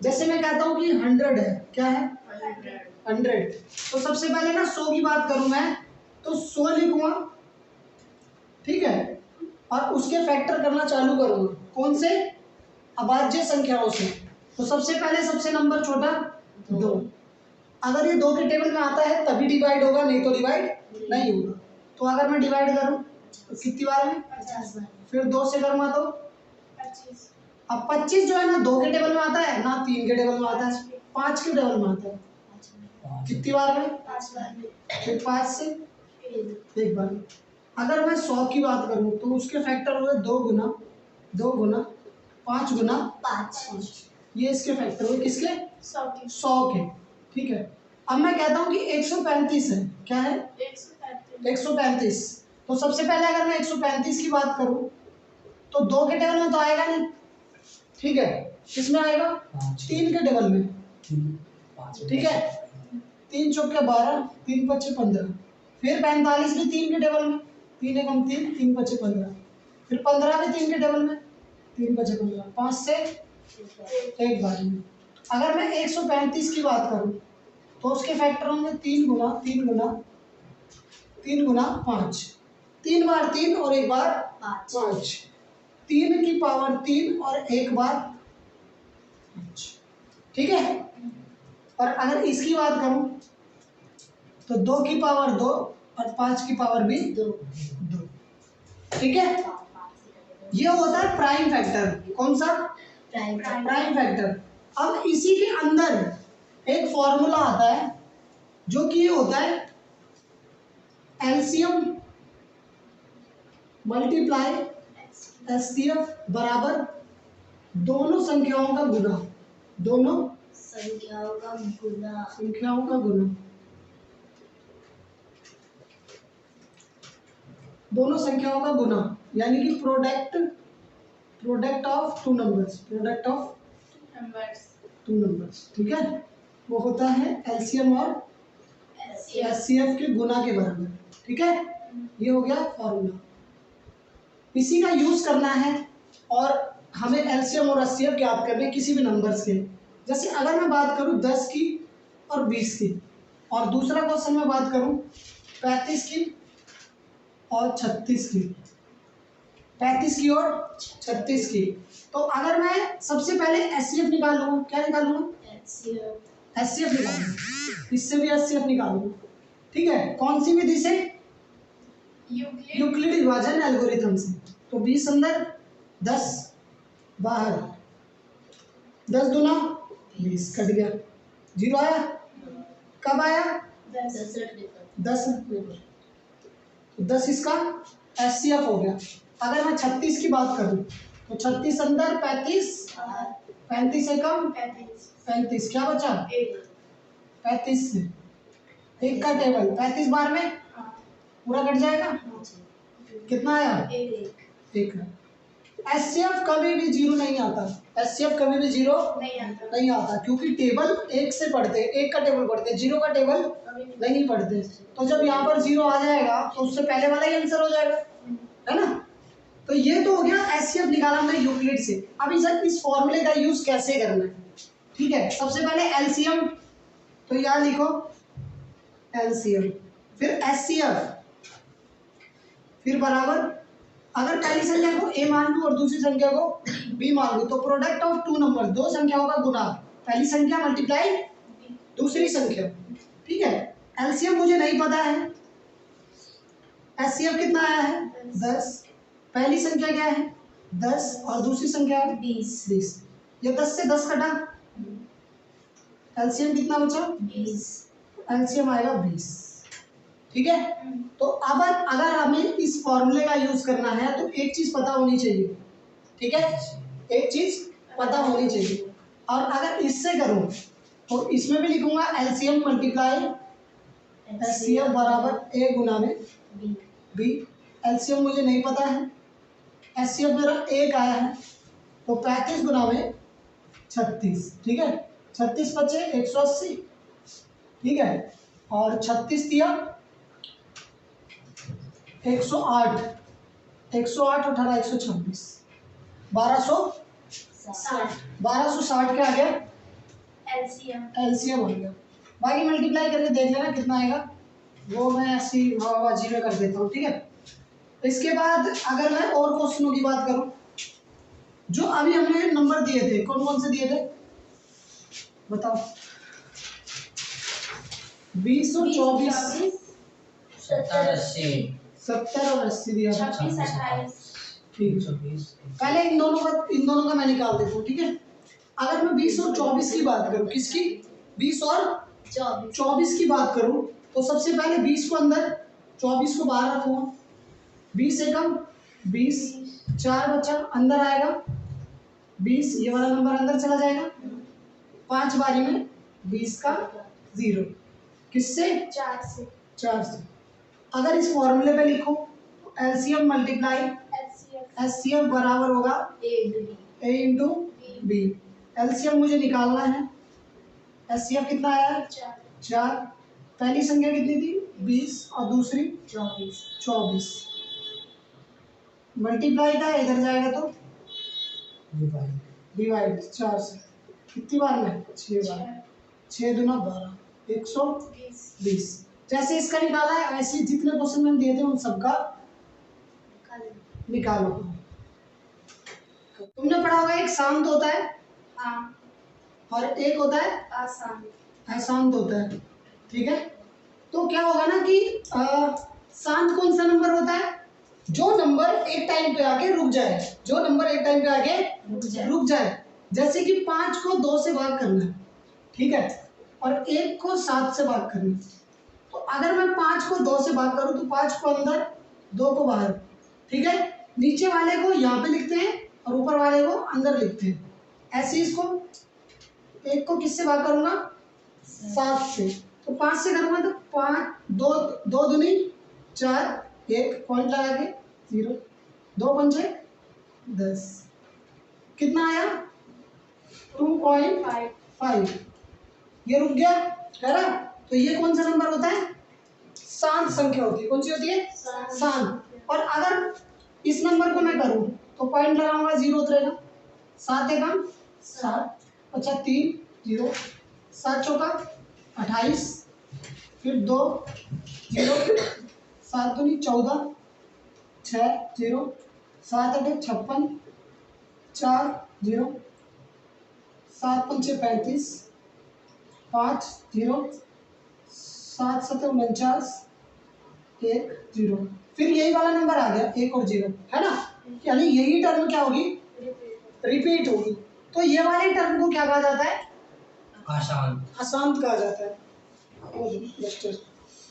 जैसे मैं कहता हूँ कि 100 है, क्या है 100, तो सबसे पहले ना 100 की बात करूं मैं तो 100 लिखूंगा, ठीक है, और उसके फैक्टर करना चालू करूंगा, कौन से, अभाज्य संख्याओं से। तो सबसे पहले सबसे नंबर छोटा 2, अगर ये 2 के टेबल में आता है तभी डिवाइड होगा, नहीं तो डिवाइड नहीं होगा। तो अगर मैं डिवाइड करूं तो कितनी बार में 50 बार। फिर 2 से करूंगा तो 25। अब 25 जो है ना 2 के टेबल में आता है ना 3 के टेबल में आता है, 5 के टेबल में आता है। कितनी बार में 5 बार में। फिर 5 से 1 बार में। अगर मैं 100 की बात करूं तो उसके फैक्टर हुए 2 गुना 5 गुना 5, ये इसके फैक्टर हुए किसके 100 के, ठीक है। अब मैं कहता हूं कि 135 है, क्या है 135, तो सबसे पहले अगर मैं 135 की बात करूं तो 2 के टेबल में तो आएगा नहीं, ठीक है, किसमें आएगा 3 के टेबल में, ठीक है, 3 चौके 12, 3 पच्चे 15, फिर 45 भी 3 के टेबल में, 3 एकम 3, 3 पच्चे 15, फिर 15 भी 3 के टेबल में, 3 पच्चे 15, 5 से 1 बार में। अगर मैं 135 की बात करूं तो उसके फैक्टर होंगे 3 गुना 3 गुना 3 गुना 5, 3 बार 3 और 1 बार 5, 3 की पावर 3 और 1 बार 5, ठीक है। और अगर इसकी बात करूं तो 2 की पावर 2 और 5 की पावर भी 2, ठीक है। ये होता है प्राइम फैक्टर, कौन सा प्राइम फैक्टर। अब इसी के अंदर एक फॉर्मूला आता है जो कि ये होता है एलसीएम मल्टीप्लाई एचसीएफ बराबर दोनों संख्याओं का गुना, दोनों संख्याओं का गुना, दोनों संख्याओं का गुना, यानी कि प्रोडक्ट ऑफ टू नंबर्स, ठीक है, वो होता है एलसीएम और एचसीएफ के गुना के बराबर, ठीक है। ये हो गया फॉर्मूला, इसी का यूज करना है और हमें एलसीएम और एचसीएफ ज्ञात करने किसी भी नंबर्स के। जैसे अगर मैं बात करूं 10 की और 20 की, और दूसरा क्वेश्चन में बात करूं 35 की और 36 की, 35 की और 36 की, तो अगर मैं सबसे पहले एचसीएफ निकालूंगा, क्या निकालूंगा एचसीएफ निकालूंगा, इससे भी एचसीएफ निकालूंगा, ठीक है, कौन सी विधि से, यूक्लिड विभाजन एल्गोरिथम से। तो 20 अंदर 10 बाहर, 10 दूना 20, कट गया, 0 आया, कब आया 10 तो 10 इसका एचसीएफ हो गया। अगर मैं 36 की बात करूं तो 36 अंदर 35, 35 से कम 35, क्या बचा 35 से 1 का टेबल, 35 बार में पूरा कट जाएगा, कितना आया 1 है। एचसीएफ कभी भी 0 नहीं आता, एचसीएफ कभी भी 0 नहीं आता, क्योंकि टेबल 1 से पढ़ते, 1 का टेबल पढ़ते, 0 का टेबल नहीं पढ़ते। तो जब यहाँ पर 0 आ जाएगा तो उससे पहले वाला ही आंसर हो जाएगा, है ना। तो ये तो हो गया एचसीएफ निकाला हमने यूक्लिड से। अब इस फॉर्मूले का यूज कैसे करना है, ठीक है। सबसे पहले एलसीएम, तो यहाँ लिखो एलसीएम, फिर एचसीएफ, फिर बराबर, अगर पहली संख्या को a मान लूं और दूसरी संख्या को b मान लूं तो प्रोडक्ट ऑफ टू नंबर, दो संख्याओं का गुना, पहली संख्या मल्टीप्लाई दूसरी संख्या, ठीक है। एलसीएम मुझे नहीं पता है, एचसीएफ कितना आया है 10, पहली संख्या क्या है 10 और दूसरी संख्या है 20, ये 10 से 10 कटा, एलसीएम कितना बचा 20, एलसीएम आएगा 20, ठीक है। तो अब अगर हमें इस फॉर्मूले का यूज करना है तो एक चीज पता होनी चाहिए, ठीक है, एक चीज पता होनी चाहिए। और अगर इससे करूं तो इसमें भी लिखूंगा एलसीएम मल्टीप्लाई एचसीएफ बराबर a गुना में b, एलसीएम मुझे नहीं पता है, एचसीएफ मेरा 1 आया है, तो 35 गुना में 36, ठीक है, 36 बचे 180, ठीक है, और 36 दिया 108, 108 18 126, 1260 के आ गया एलसीएम हो गया। बाकी मल्टीप्लाई करके देख लेना कितना आएगा, वो मैं ऐसी हवाबाजी में कर देता हूँ, ठीक है। इसके बाद अगर मैं और क्वेश्चनों की बात करूँ, जो अभी हमने नंबर दिए थे, कौन कौन से दिए थे बताओ। 20 और 24, 70 और 80 दिया था। 26 28 ठीक है, पहले इन दोनों का मैं निकाल देता हूँ, ठीक है। अगर मैं 20 और 24 की बात करूँ, किसकी, 20 और 24 की बात करूँ, तो सबसे पहले 20 को अंदर, 24 को बाहर रखूँगा। 20 एकम 20, 4 बचा, अंदर आएगा 20, ये वाला नंबर अंदर चला जाएगा। 5 बारी में 20 का 0, किससे, 4 से। अगर इस फॉर्मूले पे लिखो, एलसीएम मल्टीप्लाई एचसीएफ बराबर होगा ए इंटू बी। एलसीएम मुझे निकालना है, एचसीएफ कितना आया, 4। पहली संख्या कितनी थी, 20, और दूसरी 24। मल्टीप्लाई का इधर जाएगा तो डिवाइड 4 से, कितनी बार में, 6 बार, 6 दूना 12, 120। जैसे इसका निकाला है, ऐसे जितने क्वेश्चन मैंने दिए थे उन सबका निकालो। तुमने पढ़ा होगा एक शांत होता है और एक होता है अशांत होता है, ठीक है। तो क्या होगा ना कि शांत कौन सा नंबर होता है, जो नंबर एक टाइम पे आके रुक जाए, जो नंबर एक टाइम पे आके रुक जाए। जैसे कि 5 को 2 से भाग करना है, ठीक है, और 1 को 7 से भाग करना है। तो अगर मैं 5 को 2 से भाग करूं तो 5 को अंदर, 2 को बाहर, ठीक है। नीचे वाले को यहाँ पे लिखते हैं और ऊपर वाले को अंदर लिखते हैं। ऐसे इसको 1 को किससे भाग करूंगा, 7 से। तो 5 से करूंगा तो 5, 2 दूनी 4, 1 पॉइंट लगा के 0, 2 पंचे 10, कितना आया 2.5। ये रुक गया, है ना। तो ये कौन सा नंबर होता है, शांत संख्या होती है। कौन सी होती है, शांत। और अगर इस नंबर को मैं करूं तो पॉइंट लगाऊंगा, 0 उतरेगा। 7 एकम 7, अच्छा 3 0, 7 चौका 28, फिर 2 0, 7 दूनी 14, 6 0, 7 8 56, 4 0, 7 पंचे 35, 5 0, 7 7 49, 1 0। फिर यही वाला नंबर आ गया 1 और 0, है ना। यानी यही टर्म क्या होगी, रिपीट होगी। तो ये वाले टर्म को क्या कहा जाता है, अशांत कहा जाता है।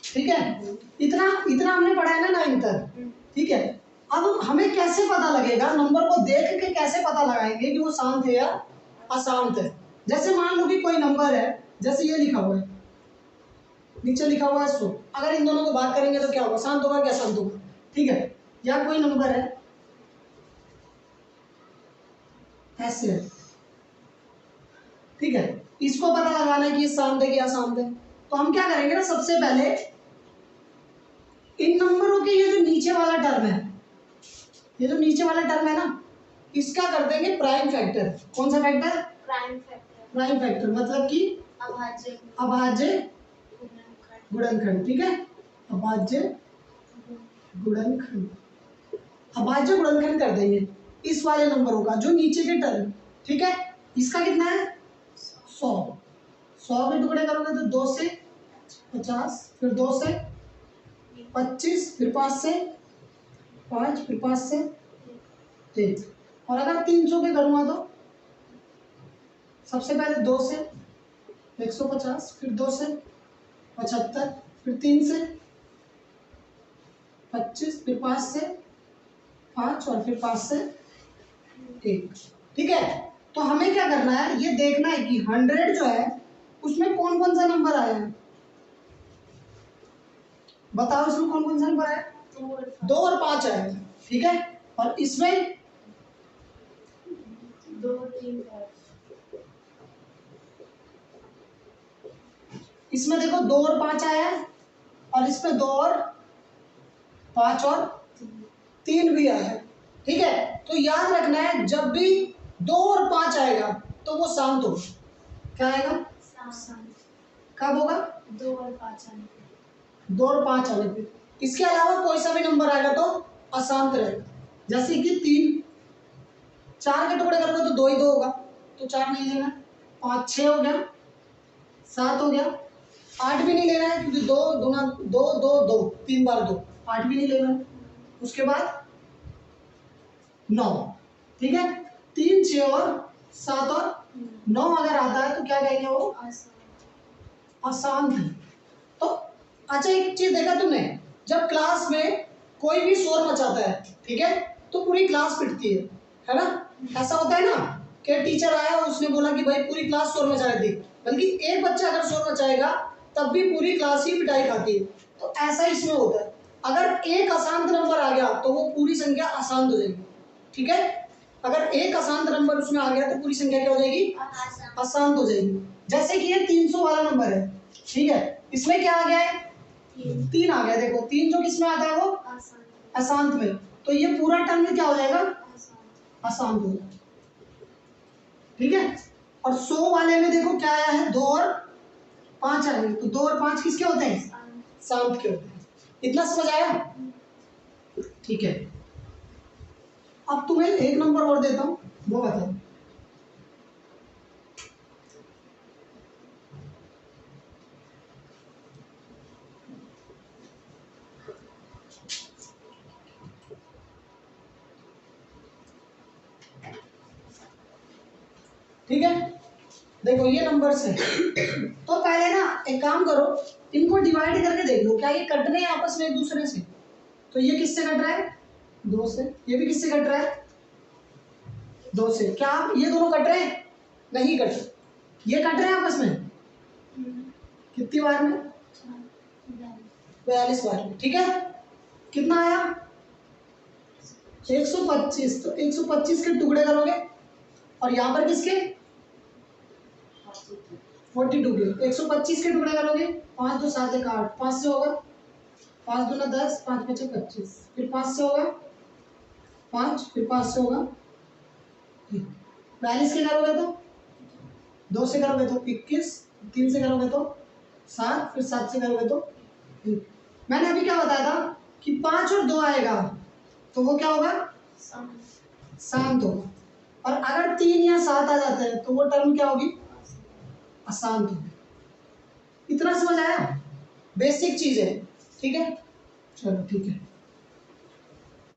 ठीक है, इतना हमने पढ़ा है ना 9 तक, ठीक है। अब हमें कैसे पता लगेगा, नंबर को देख के कैसे पता लगाएंगे कि वो शांत है या अशांत है। जैसे मान लो कि कोई नंबर है, जैसे ये लिखा हुआ है, नीचे लिखा हुआ है 100, अगर इन दोनों को भाग करेंगे तो क्या होगा, शांत होगा क्या अशांत होगा, ठीक है। या कोई नंबर है ऐसे है, ठीक है, इसको पता लगाना है कि ये शांत है कि अशांत है। तो हम क्या करेंगे ना, सबसे पहले इन नंबरों के ये जो नीचे वाला टर्म है, ये जो नीचे वाला टर्म है ना, इसका कर देंगे प्राइम फैक्टर। कौन सा फैक्टर, प्राइम फैक्टर, मतलब कि अभाज्य गुणनखंड, ठीक है। अभाज्य गुणनखंड, अभाज्य गुणनखंड कर देंगे इस वाले नंबरों का, जो नीचे के टर्म, ठीक है। इसका कितना है 100 के टुकड़े करोगे तो 2 से 50, फिर 2 से 25, फिर 5 से 5, फिर 5 से 1। और अगर 300 के करूँगा तो सबसे पहले 2 से 150, फिर 2 से 75, फिर 3 से 25, फिर 5 से 5, और फिर 5 से 1, ठीक है। तो हमें क्या करना है, ये देखना है कि 100 जो है उसमें कौन कौन सा नंबर आया है। बताओ इसमें कौन कौन सा नंबर आया, 2 और 5 आया है, ठीक है। और इसमें 2 3 4, इसमें देखो 2 और 5 आया है, और इसमें 2 और 5 और 3 भी आया है, ठीक है। तो याद रखना है, जब भी 2 और 5 आएगा तो वो शांत होगा। क्या आएगा, आसान। कब होगा? 2 और 5 आने पे। 2 और 5 आने पे। इसके अलावा कोई सा भी नंबर आएगा तो अशांत रहेगा। जैसे कि 3, 4 के टुकड़े करोगे तो 2 ही 2 होगा, तो 4 नहीं लेना। 5 6 हो गया, 7 हो गया, 8 भी नहीं लेना है क्योंकि 2 गुना 2 2 2, 3 बार 2, 8 भी नहीं लेना है। उसके बाद 9, ठीक है। 3 6 और 7 और 9 अगर आता है तो क्या कहेंगे? वो आसान। अशांत है। तो अच्छा एक चीज देखा तुमने, जब क्लास में कोई भी शोर मचाता है, ठीक है, तो पूरी क्लास पिटती है ना? ऐसा होता है ना कि टीचर आया और उसने बोला कि भाई पूरी क्लास शोर मचा रही थी, बल्कि एक बच्चा अगर शोर मचाएगा तब भी पूरी क्लास ही पिटाई खाती है। तो ऐसा इसमें होता है, अगर एक अशांत नंबर आ गया तो वो पूरी संख्या अशांत हो जाएगी, ठीक है। अगर एक अशांत नंबर उसमें आ गया तो पूरी संख्या क्या हो जाएगी? अशांत हो जाएगी। जैसे कि ये 300 वाला नंबर है, ठीक है, इसमें क्या आ गया है? 3 आ गया। देखो 3 जो किसमें आता है? वो अशांत में। तो ये पूरा टर्म में क्या हो जाएगा? अशांत हो जाएगा, ठीक है। और 100 वाले में देखो क्या आया है? 2 और 5 आएंगे, तो 2 और 5 किसके होते हैं? शांत के होते हैं। इतना समझ आया? ठीक है। अब तुम्हें एक नंबर और देता हूं, वो बताओ। ठीक है, देखो ये नंबर्स है। तो पहले ना एक काम करो, इनको डिवाइड करके देख लो क्या ये कट रहे हैं आपस में एक दूसरे से। तो ये किससे कट रहा है? 2 से। ये भी किससे कट रहा है? 2 से। क्या ये दोनों कट रहे हैं? नहीं कट रहे। ये कट रहे हैं आपस में कितनी बार में? 42 बार में, ठीक है। कितना आया? 125। तो 125 के टुकड़े करोगे और यहाँ पर किसके? 42 के। 125 के टुकड़े करोगे, 5 2 7 1 8, 5 से होगा, 5 दूना 10, 5 5 25, फिर 5 से होगा 5, फिर 5 से होगा 42 के करोगे तो 2 से करोगे तो 21, 3 से करोगे तो 7, फिर 7 से करोगे तो 1। मैंने अभी क्या बताया था कि 5 और 2 आएगा तो वो क्या होगा? शांत होगा। और अगर 3 या 7 आ जाते हैं तो वो टर्म क्या होगी? अशांत होगी। इतना समझ आया? बेसिक चीज है, ठीक है। चलो ठीक है।